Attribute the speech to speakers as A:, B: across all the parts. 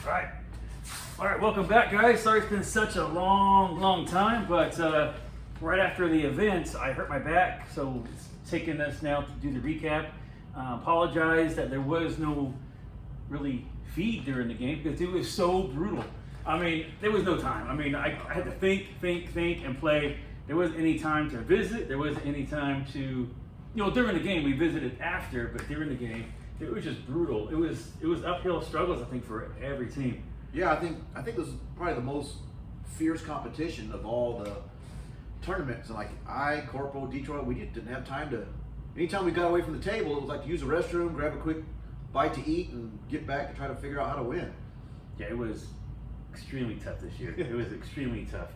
A: All right, welcome back, guys. Sorry it's been such a long time, but right after the event, I hurt my back, so it's taking us now to do the recap. Apologize that there was no really feed during the game because it was so brutal. I mean, there was no time. I mean, I had to think, and play. There wasn't any time to visit. There wasn't any time to, during the game, we visited after, but during the game, it was just brutal. It was uphill struggles, I think, for every team.
B: Yeah, I think this is probably the most fierce competition of all the tournaments. And like Corpo, Detroit, we just didn't have time to. Anytime we got away from the table, it was like to use the restroom, grab a quick bite to eat, and get back and try to figure out how to win.
A: Yeah, it was extremely tough this year. It was extremely tough.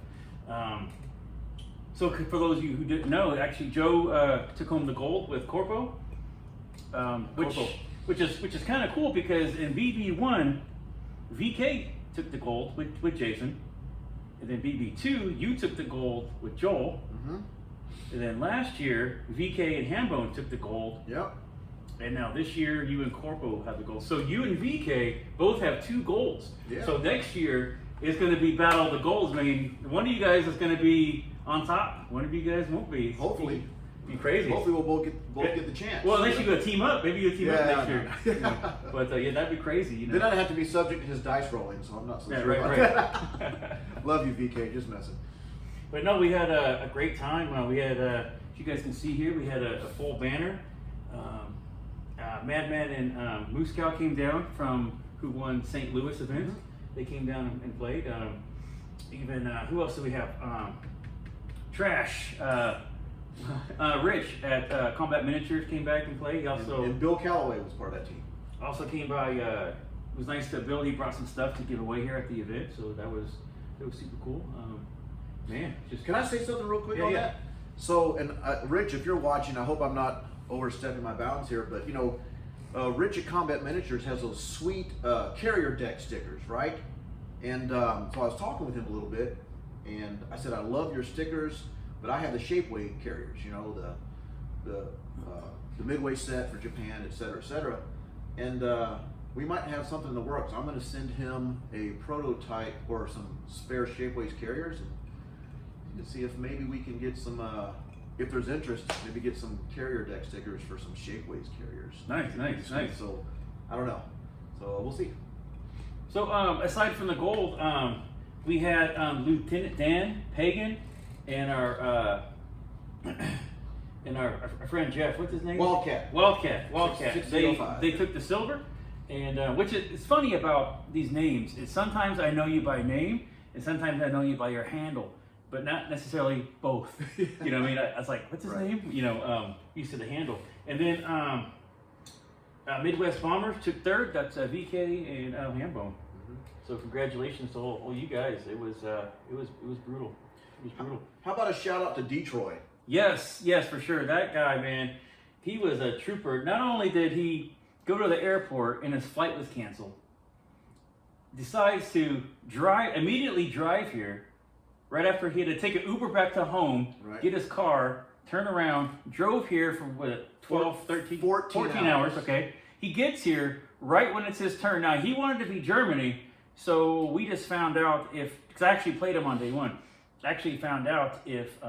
A: So for those of you who didn't know, actually Joe took home the gold with Corpo, which is kind of cool because in BB1, VK took the gold with Jason, and then BB2 you took the gold with Joel, and then last year VK and Hambone took the gold.
B: Yep.
A: And now this year you and Corpo have the gold. So you and VK both have 2 golds.
B: Yeah.
A: So next year it's going to be battle of the golds. I mean, one of you guys is going to be on top. One of you guys won't be.
B: Hopefully.
A: Be crazy.
B: Hopefully we'll both get the chance.
A: Well, unless you go team up. Maybe you team up next year.
B: No.
A: But yeah, that'd be crazy.
B: Then I'd have to be subject to his dice rolling, so I'm not so sure about that. Love you, VK. Just messing.
A: But no, we had a great time. We had, as you guys can see here, we had a full banner. Madman and Moose Cow came down from who won St. Louis event. They came down and played. Even who else do we have? Trash. Rich at Combat Miniatures came back and played. He also
B: and Bill Calloway was part of that team.
A: Also came by. It was nice to Bill. He brought some stuff to give away here at the event, so that was super cool. Man, just
B: can I say something real quick on that? So, and Rich, if you're watching, I hope I'm not overstepping my bounds here, but Rich at Combat Miniatures has those sweet carrier deck stickers, right? And so I was talking with him a little bit, and I said, I love your stickers, but I have the Shapeways carriers, the Midway set for Japan, et cetera, and we might have something in the works. I'm going to send him a prototype or some spare Shapeways carriers, and see if maybe we can get some. If there's interest, maybe get some carrier deck stickers for some Shapeways carriers.
A: Nice.
B: So I don't know. So we'll see.
A: So aside from the gold, we had Lieutenant Dan Pagan and our friend Jeff. What's his name?
B: Wildcat.
A: 605. They took the silver, and which is funny about these names is sometimes I know you by name, and sometimes I know you by your handle. But not necessarily both. You know what I mean? I was like, what's his name? Used to the handle. And then Midwest Bombers took 3rd. That's VK and Hambone. So congratulations to all you guys. It was brutal. It was brutal.
B: How about a shout out to Detroit?
A: Yes, for sure. That guy, man, he was a trooper. Not only did he go to the airport and his flight was canceled, decides to immediately drive here. Right after he had to take an Uber back to home, get his car, turn around, drove here for 14 hours. Okay. He gets here right when it's his turn. Now, he wanted to be Germany, so we just found out because I actually played him on day 1. I actually found out if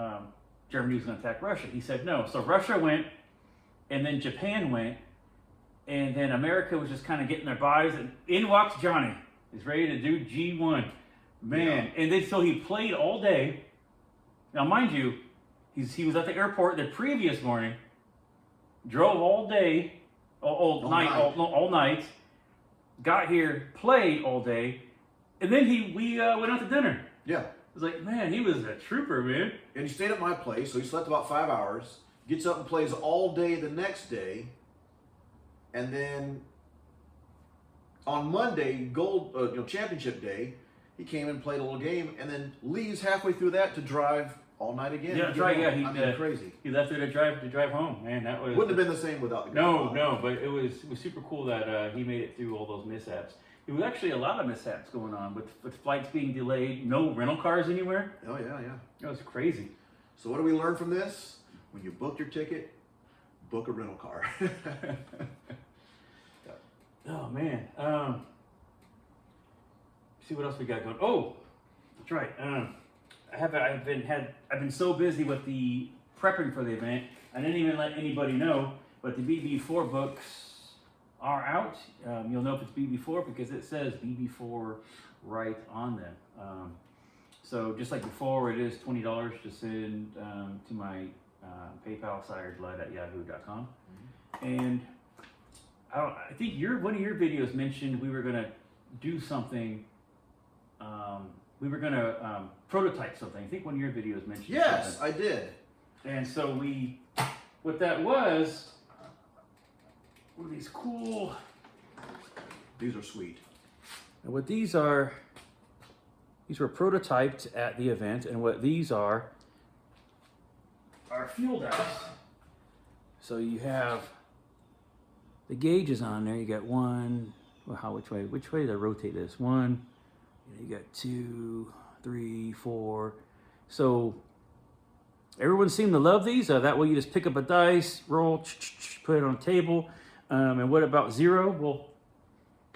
A: Germany was going to attack Russia. He said no. So Russia went, and then Japan went, and then America was just kind of getting their buys, and in walks Johnny. He's ready to do G1. Man, and then so he played all day. Now, mind you, he was at the airport the previous morning, drove all day, all night, got here, played all day, and then we went out to dinner.
B: Yeah.
A: I was like, man, he was a trooper, man.
B: And he stayed at my place, so he slept about 5 hours, gets up and plays all day the next day, and then on Monday, championship day, he came and played a little game, and then leaves halfway through that to drive all night again.
A: Yeah, that's right. Yeah,
B: crazy.
A: He left there to drive home. Man, that was
B: wouldn't have been the same without the guy.
A: No, but it was super cool that he made it through all those mishaps. There was actually a lot of mishaps going on with flights being delayed, no rental cars anywhere.
B: Oh yeah.
A: That was crazy.
B: So what do we learn from this? When you book your ticket, book a rental car.
A: Oh man. see what else we got going. Oh, that's right. I've been so busy with the prepping for the event. I didn't even let anybody know, but the BB4 books are out. You'll know if it's BB4 because it says BB4 right on them. So just like before, it is $20 to send to my PayPal siredblood@yahoo.com. And I think one of your videos mentioned we were gonna do something. We were gonna prototype something. I think one of your videos mentioned.
B: Yes,
A: something.
B: I did.
A: And so what that was, were these cool.
B: These are sweet.
A: And what these were prototyped at the event, and what these are fuel dice. So you have the gauges on there. You got one. Well, which way did I rotate this? One. You got 2, 3, 4. So everyone seemed to love these. That way you just pick up a dice, roll, put it on a table. And what about 0? Well,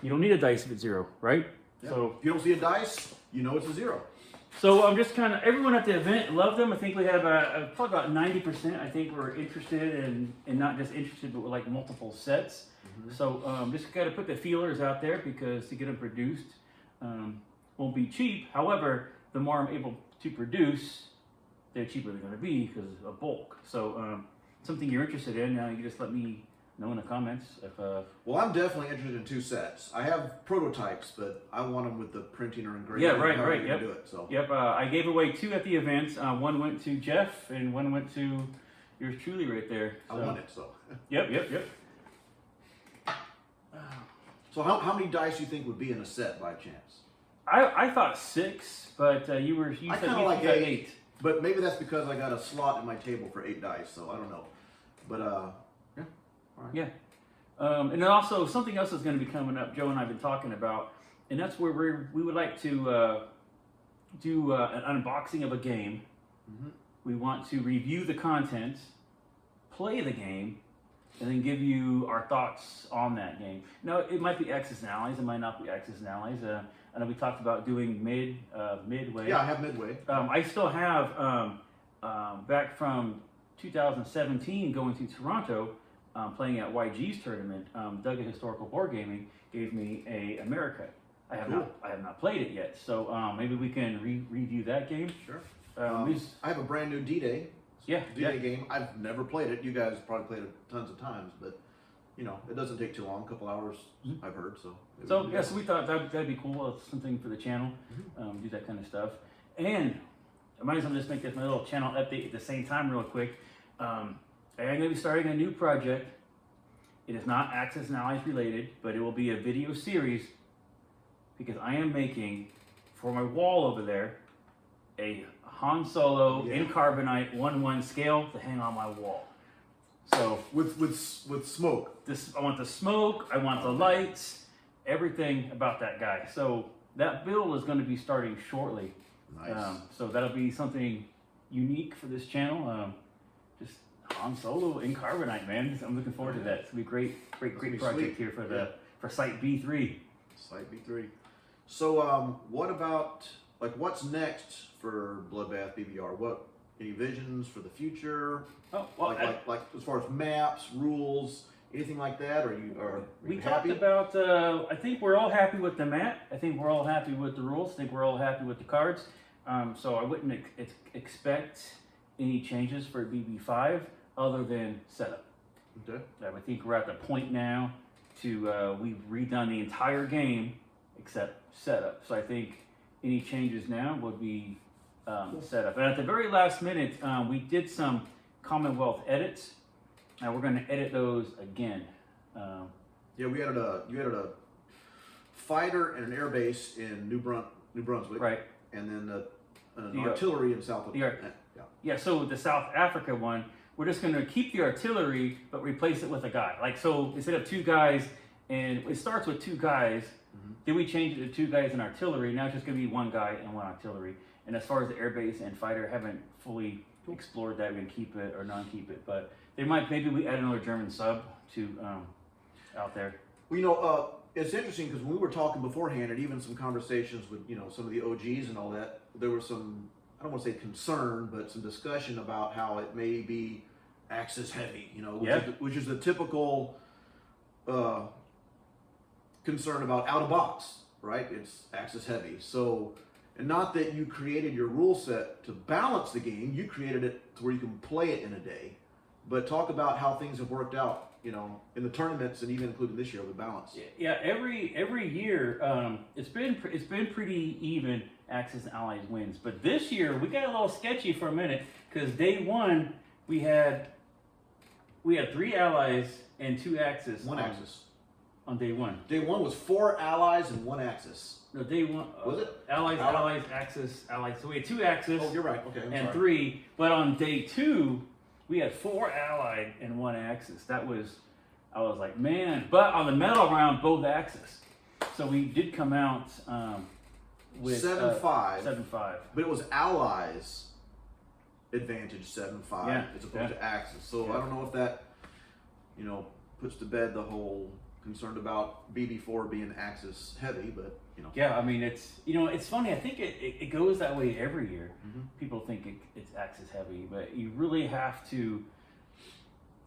A: you don't need a dice if it's 0, right?
B: Yeah.
A: So
B: if you don't see a dice, you know it's a 0.
A: So I'm just everyone at the event loved them. I think we had probably about 90%. I think were interested and not just interested, but with like multiple sets. Mm-hmm. So just got to put the feelers out there because to get them produced won't be cheap. However, the more I'm able to produce, the cheaper they're going to be because of bulk. So something you're interested in, you can just let me know in the comments.
B: Well, I'm definitely interested in 2 sets. I have prototypes, but I want them with the printing or engraving.
A: Yeah, right. Yep.
B: Do it, so.
A: Yep. I gave away 2 at the event. One went to Jeff, and one went to yours truly right there. So.
B: I want it, so.
A: Yep.
B: So how many dice do you think would be in a set by chance?
A: I thought 6, but you said you
B: like
A: got
B: 8.
A: 8.
B: But maybe that's because I got a slot in my table for 8 dice, so I don't know. But yeah, all right.
A: Yeah. And then also something else is going to be coming up. Joe and I have been talking about, and that's where we would like to do an unboxing of a game. Mm-hmm. We want to review the content, play the game, and then give you our thoughts on that game. Now, it might be X's and Allies, it might not be X's and Allies. I know we talked about doing Midway.
B: Yeah, I have Midway.
A: I still have, back from 2017 going to Toronto, playing at YG's tournament, Doug at Historical Board Gaming gave me a America. I have not played it yet, so maybe we can review that game.
B: Sure. I have a brand new D-Day. D-Day game. I've never played it. You guys probably played it tons of times, but it doesn't take too long. A couple hours, mm-hmm. I've heard. So
A: we thought that'd be cool. Something for the channel, mm-hmm. Do that kind of stuff. And I might as well just make this my little channel update at the same time, real quick. I'm going to be starting a new project. It is not Axis and Allies related, but it will be a video series because I am making, for my wall over there, a Han Solo in carbonite 1:1 scale to hang on my wall. So
B: with smoke.
A: I want the smoke, I want the lights, everything about that guy. So that build is going to be starting shortly.
B: Nice.
A: So that'll be something unique for this channel. Just Han Solo in carbonite, man. I'm looking forward to that. It's gonna be great project here for Site B3.
B: Site B3. So what about what's next for Bloodbath BBR? Any visions for the future?
A: Oh, well,
B: like as far as maps, rules, anything like that?
A: We talked about. I think we're all happy with the map. I think we're all happy with the rules. I think we're all happy with the cards. So I wouldn't expect any changes for BB5 other than setup.
B: Okay.
A: I think we're at the point now to we've redone the entire game except setup. So I think any changes now would be setup. And at the very last minute, we did some Commonwealth edits. Now we're going to edit those again.
B: You added a fighter and an air base in New Brunswick.
A: Right.
B: And then an artillery in South Africa.
A: Yeah, so the South Africa one, we're just going to keep the artillery, but replace it with a guy. So instead of 2 guys, and it starts with 2 guys, mm-hmm. Then we changed it to 2 guys in artillery. Now it's just going to be 1 guy and 1 artillery. And as far as the air base and fighter, haven't fully explored that. We can keep it or non-keep it. But maybe we add another German sub to out there.
B: Well, it's interesting because when we were talking beforehand, and even some conversations with some of the OGs and all that, there was some, I don't want to say concern, but some discussion about how it may be axis heavy, which is the typical concern about out of box, right? It's axis heavy. So, and not that you created your rule set to balance the game, you created it to where you can play it in a day. But talk about how things have worked out, in the tournaments and even including this year with balance.
A: Yeah, every year it's been pretty even Axis and Allies wins, but this year we got a little sketchy for a minute because day one we had 3 Allies and 2 Axis.
B: One Axis
A: on day one.
B: Day one was 4 Allies and 1 Axis.
A: No, day one
B: was it
A: Allies, Axis, Allies. So we had 2 Axis.
B: Oh, you're right. Okay, I'm sorry.
A: 3. But on day 2 we had 4 Allied and 1 Axis. I was like, man. But on the medal round, both Axis. So we did come out with
B: 7-5.
A: 7-5.
B: But it was Allies advantage 7-5 as opposed to Axis. So I don't know if that, puts to bed the whole concern about BB4 being Axis heavy, but
A: Yeah, I mean it's funny. I think it goes that way every year.
B: Mm-hmm.
A: People think it's Axis heavy, but you really have to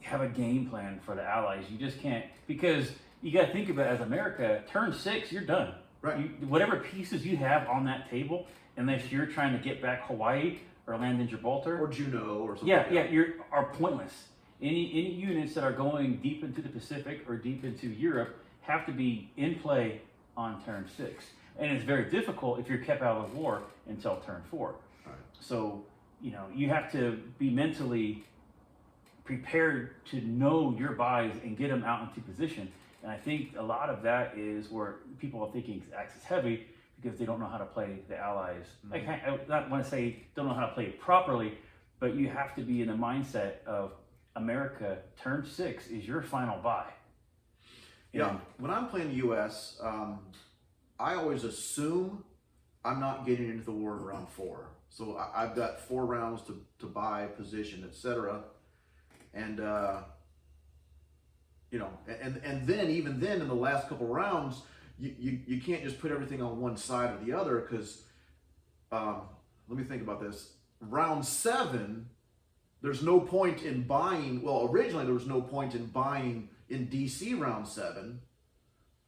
A: have a game plan for the Allies. You just can't, because you got to think about it, as America, turn 6, you're done.
B: Right.
A: Whatever pieces you have on that table, unless you're trying to get back Hawaii or land in Gibraltar
B: or Juneau or something.
A: Yeah, are pointless. Any units that are going deep into the Pacific or deep into Europe have to be in play on turn 6, and it's very difficult if you're kept out of the war until turn 4.
B: Right.
A: So you have to be mentally prepared to know your buys and get them out into position. And I think a lot of that is where people are thinking it's Axis heavy because they don't know how to play the Allies.
B: Mm-hmm.
A: I not want to say don't know how to play it properly, but you have to be in the mindset of America. Turn 6 is your final buy.
B: Yeah, when I'm playing the U.S., I always assume I'm not getting into the war in round 4. So I've got 4 rounds to buy position, etc. And and then even then in the last couple rounds, you can't just put everything on one side or the other because let me think about this. Round 7, there's no point in buying. Well, originally there was no point in buying in DC round 7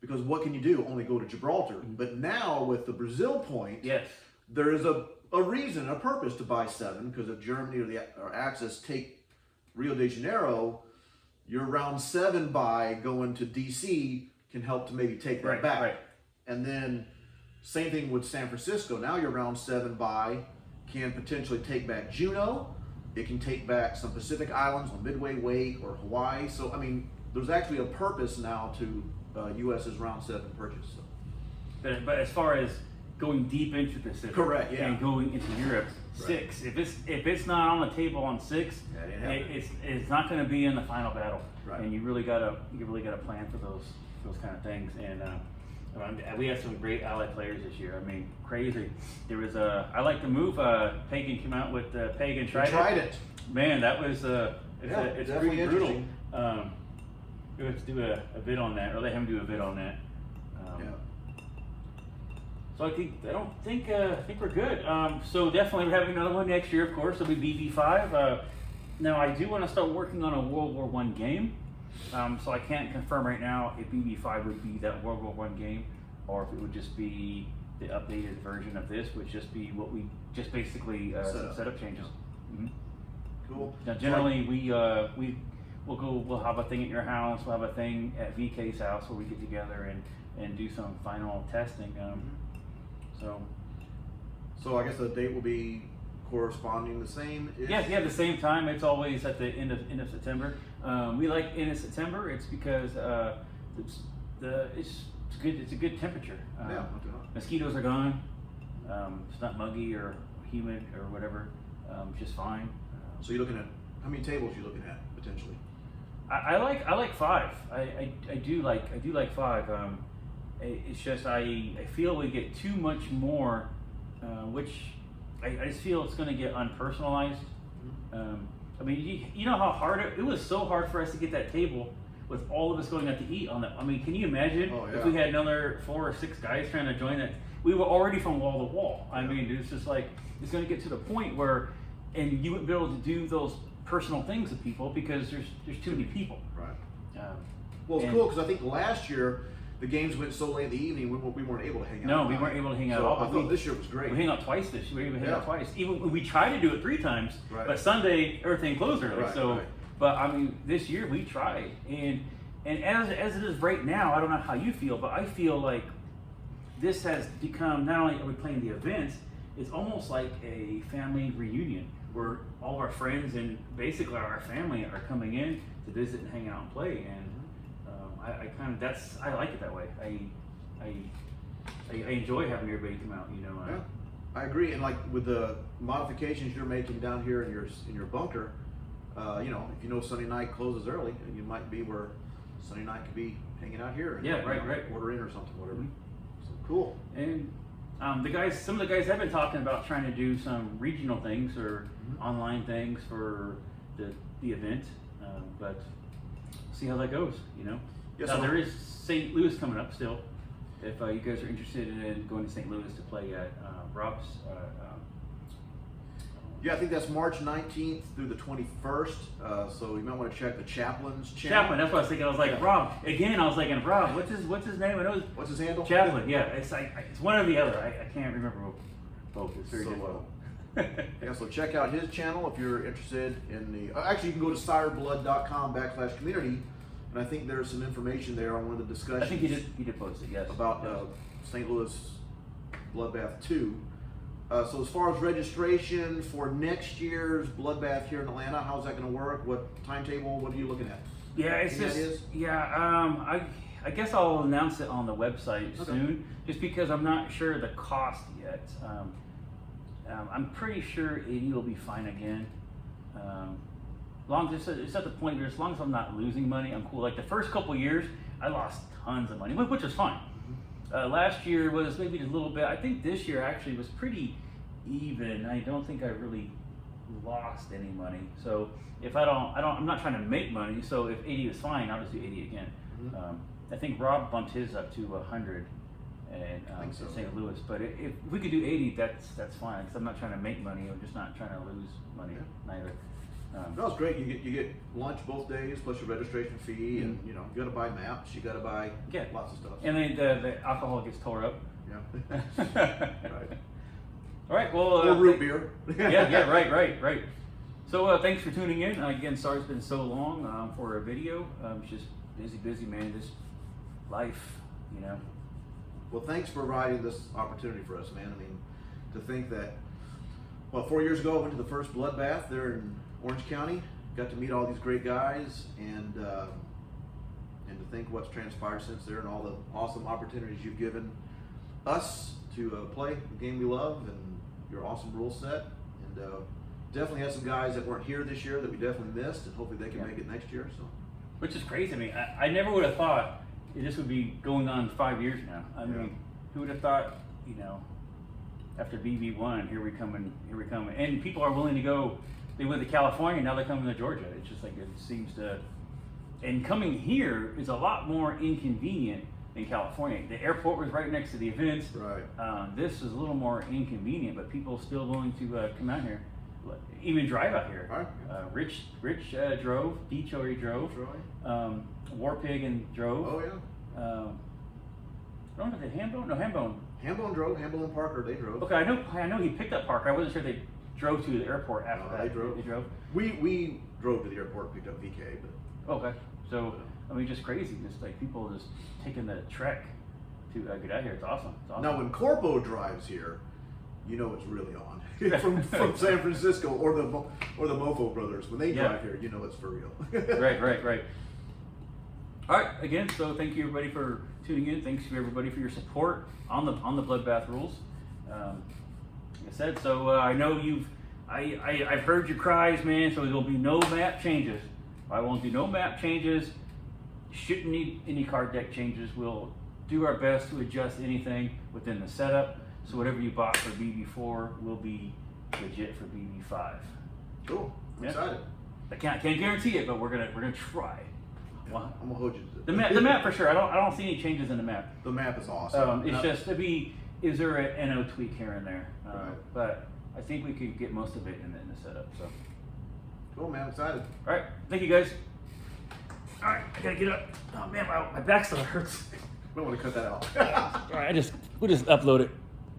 B: because what can you do? Only go to Gibraltar.
A: Mm-hmm.
B: But now with the Brazil point,
A: Yes.
B: there is a reason, a purpose to buy 7 because if Germany or Axis take Rio de Janeiro, your round 7 buy going to DC can help to maybe take that back.
A: Right.
B: And then same thing with San Francisco. Now your round 7 buy can potentially take back Juneau. It can take back some Pacific Islands on Midway Wake or Hawaii. So, I mean, there's actually a purpose now to US's round 7 purchase. So.
A: But as far as going deep into the Pacific,
B: Correct, yeah.
A: and going into Europe,
B: Right.
A: 6. If it's not on the table on 6,
B: That ain't happening.
A: it's not going to be in the final battle.
B: Right.
A: And you really gotta plan for those kind of things. And we had some great Allied players this year. I mean, crazy. There was I like the move. Pagan came out with Pagan Trident. Man, that was it's
B: definitely
A: pretty brutal.
B: interesting.
A: We have to do a vid on that, or let him do a vid on that.
B: Yeah.
A: So I think we're good. So definitely we're having another one next year, of course. It'll be BB5. Now I do want to start working on a World War I game. So I can't confirm right now if BB5 would be that World War I game, or if it would just be the updated version of this, which just be what we just basically some setup changes. Mm-hmm.
B: Cool.
A: Now generally we'll have a thing at your house. We'll have a thing at VK's house where we get together and do some final testing.
B: So I guess the date will be corresponding the same.
A: Yeah, the same time. It's always at the end of September. We like end of September. It's because it's good. It's a good temperature. Mosquitoes are gone. It's not muggy or humid or whatever. Just fine.
B: So you're looking at how many tables you're looking at potentially?
A: I like 5. I do like 5. It's just I feel we get too much more, which I just feel it's going to get unpersonalized. I mean, you know how hard it was so hard for us to get that table with all of us going out to eat on that. I mean, can you imagine if we had another 4 or 6 guys trying to join that? We were already from wall to wall. I mean, it's just like, it's going to get to the point where, and you wouldn't be able to do those personal things with people because there's too many people.
B: Right. Well, it's cool because I think last year the games went so late in the evening we weren't able to hang out.
A: No, we weren't able to hang out at all.
B: I thought this year was great.
A: We hang out twice this year. We hang out twice. Even we tried to do it 3 times, but Sunday everything closed early. But I mean, this year we tried, and as it is right now, I don't know how you feel, but I feel like this has become, not only are we playing the events, it's almost like a family reunion where all of our friends and basically our family are coming in to visit and hang out and play. And I like it that way. I enjoy having everybody come out.
B: I agree. And like with the modifications you're making down here in your bunker, if Sunday night closes early, and you might be where Sunday night could be hanging out here. And,
A: right.
B: Order in or something, whatever. So cool.
A: And some of the guys have been talking about trying to do some regional things or online things for the event, but see how that goes.
B: Yes,
A: now, there is St. Louis coming up still. If you guys are interested in going to St. Louis to play at Rob's.
B: I think that's March 19th through the 21st. So you might want to check the Chaplin's channel.
A: That's what I was thinking. I was like, Rob. Again, I was thinking, Rob. What's his name? I know
B: what's his handle?
A: Chaplin. Yeah, it's one or the other. I can't remember both. It's very difficult.
B: So check out his channel if you're interested in the. Actually, you can go to sireblood.com/community, and I think there's some information there on one of the discussions.
A: I think he did post it. Yes.
B: About St. Louis Bloodbath 2. So as far as registration for next year's Bloodbath here in Atlanta, how's that going to work? What timetable? What are you looking at?
A: Yeah, it's I guess I'll announce it on the website soon, just because I'm not sure the cost yet. I'm pretty sure 80 will be fine again. It's at the point where as long as I'm not losing money, I'm cool. Like the first couple years, I lost tons of money, which was fine. Last year was maybe a little bit. I think this year actually was pretty even. I don't think I really lost any money. So if I'm not trying to make money. So if 80 is fine, I'll just do 80 again. I think Rob bumped his up to 100 and St. Louis. But if we could do 80, that's fine. Because I'm not trying to make money. I'm just not trying to lose money neither.
B: No, it's great. You get lunch both days plus your registration fee, and you got to buy maps. You got to buy lots of stuff.
A: And then the alcohol gets tore up.
B: Yeah. Right.
A: All right. Well.
B: Or root beer.
A: Right. So thanks for tuning in. Again, sorry it's been so long for a video. It's just busy, man. This life,
B: Well, thanks for providing this opportunity for us, man. I mean, to think that, 4 years ago I went to the first Bloodbath there in Orange County, got to meet all these great guys, and to think what's transpired since there and all the awesome opportunities you've given us to play the game we love and your awesome rule set. And definitely had some guys that weren't here this year that we definitely missed, and hopefully they can make it next year. So,
A: which is crazy. I mean, I never would have thought this would be going on 5 years now. I mean, who would have thought, after BB1, here we come, and people are willing to go. They went to California, now they're coming to Georgia. It's just like it seems to, and coming here is a lot more inconvenient than California. The airport was right next to the events.
B: Right.
A: This is a little more inconvenient, but people still willing to come out here, even drive out here.
B: Right.
A: Rich drove, Gijoe drove, Warpig and drove.
B: Oh yeah.
A: I don't know if they Hambone. No, Hambone.
B: Hambone drove. Hambone and Parker, they drove.
A: Okay, I know he picked up Parker. I wasn't sure they drove to the airport after that.
B: They drove. We drove to the airport, picked up VK, but.
A: Okay, so I mean, just crazy, just like people just taking the trek to get out here. It's awesome.
B: Now, when Corpo drives here, it's really on from San Francisco or the Mofo brothers. When they drive here, it's for real.
A: Right. All right, again, so thank you everybody for tuning in. Thanks to everybody for your support on the Bloodbath rules. Like I said, so I know I've heard your cries, man. So there'll be no map changes. I won't do no map changes. Shouldn't need any card deck changes. We'll do our best to adjust anything within the setup. So whatever you bought for BB4 will be legit for BB5.
B: Cool. I'm excited.
A: I can't guarantee it, but we're gonna try. Wow.
B: I'm gonna hold you to
A: The map for sure. I don't see any changes in the map.
B: The map is awesome.
A: It's just is there an NO tweak here and there?
B: Right.
A: But I think we could get most of it in the setup. So.
B: Cool, man. I'm excited.
A: All right, thank you guys. All right, I gotta get up. Oh man, my back still hurts.
B: We don't want to cut that out.
A: All right, we'll just upload it.